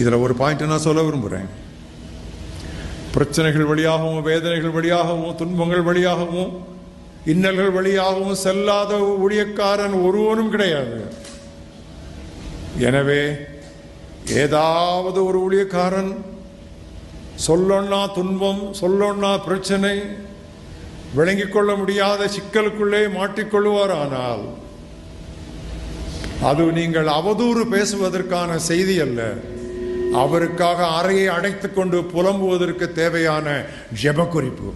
இதில் ஒரு பாயிண்ட் நான் சொல்ல விரும்புகிறேன். பிரச்சனைகள் வழியாகவும், வேதனைகள் வழியாகவும், துன்பங்கள் வழியாகவும், இன்னல்கள் வழியாகவும் செல்லாத ஊழியக்காரன் ஒருவனும் கிடையாது. எனவே ஏதாவது ஒரு ஊழியக்காரன் சொல்லொன்னா துன்பம், சொல்லொன்னா பிரச்சனை, விளங்கிக் கொள்ள முடியாத சிக்கலுக்குள்ளே மாட்டிக்கொள்வாரானால் அது நீங்கள் அவதூறு பேசுவதற்கான செய்தி அல்ல, அவருக்காக அறையை அடைத்துக் கொண்டு புலம்புவதற்கு தேவையான ஜெப குறிப்பு.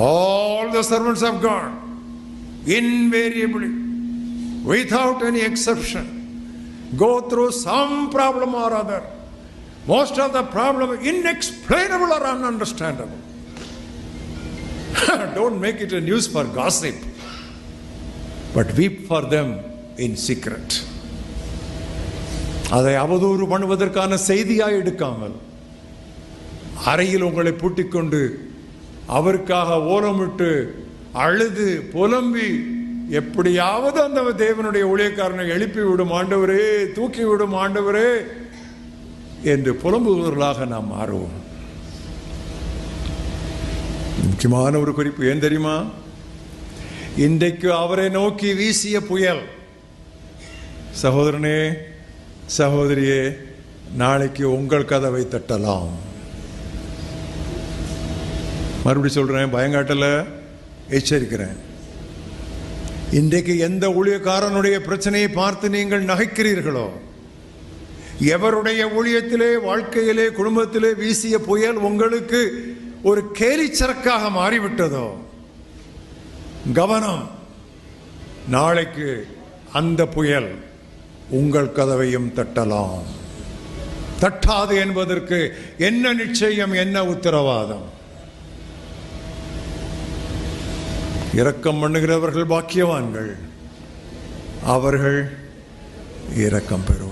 All the servants of God invariably, without any exception, go through some problem or other. Most of the problem inexplainable or ununderstandable. Don't make it a news for gossip, but weep for them in secret. அதை அவதூறு பண்ணுவதற்கான செய்தியாய் எடுக்காமல் அறையில் உங்களை பூட்டிக்கொண்டு அவருக்காக ஓலமிட்டு அழுது புலம்பி எப்படியாவது அந்த தேவனுடைய ஊழியக்காரனை எழுப்பி விடும் ஆண்டவரே, தூக்கி விடும் ஆண்டவரே என்று புலம்புவர்களாக நாம் மாறுவோம். முக்கியமான ஒரு குறிப்பு ஏன் தெரியுமா? இன்றைக்கு அவரை நோக்கி வீசிய புயல், சகோதரனே சகோதரியே, நாளைக்கு உங்கள் கதவை தட்டலாம். மறுபடியும் சொல்றேன், பயங்காட்டல, எச்சரிக்கிறேன். இன்றைக்கு எந்த ஊழியக்காரனுடைய பிரச்சனையை பார்த்து நீங்கள் நகைக்கிறீர்களோ, எவருடைய ஊழியத்திலே, வாழ்க்கையிலே, குடும்பத்திலே வீசிய புயல் உங்களுக்கு ஒரு கேலிச்சரக்காக மாறிவிட்டதோ, கவனம், நாளைக்கு அந்த புயல் உங்கள் கதவையும் தட்டலாம். தட்டாது என்பதற்கு என்ன நிச்சயம், என்ன உத்தரவாதம்? இரக்கம் பண்ணுகிறவர்கள் பாக்கியவான்கள், அவர்கள் இரக்கம் பெறுவார்கள்.